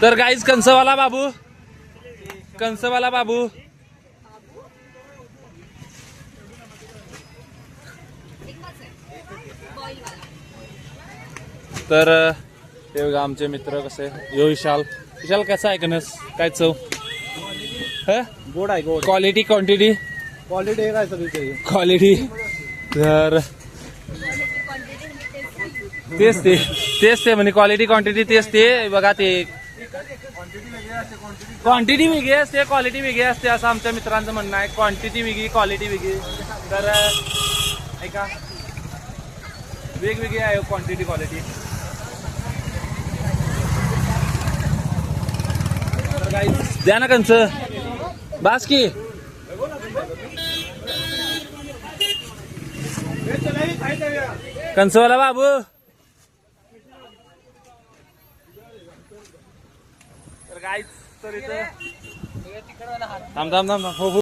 तर गाईज कंसवाला बाबू तर हे बघा आमचे मित्र कसे यो विशाल कसा आहे कनस काय चव गोड आहे गोड. क्वालिटी क्वांटिटी क्वालिटी आहे काय सगळी क्वालिटी तर तेच ते म्हणजे क्वालिटी क्वांटिटी तेच ते बघा ते क्वांटिटी वेगळी असते क्वालिटी वेगळी असते असं आमच्या मित्रांचं म्हणणं आहे. क्वांटिटी वेगळी क्वालिटी वेगळी तर ऐका वेगवेगळी आहे क्वांटिटी क्वालिटी. द्या ना कंच बास की कंचवाला बाबू तर गाईच तर इथं थांब हो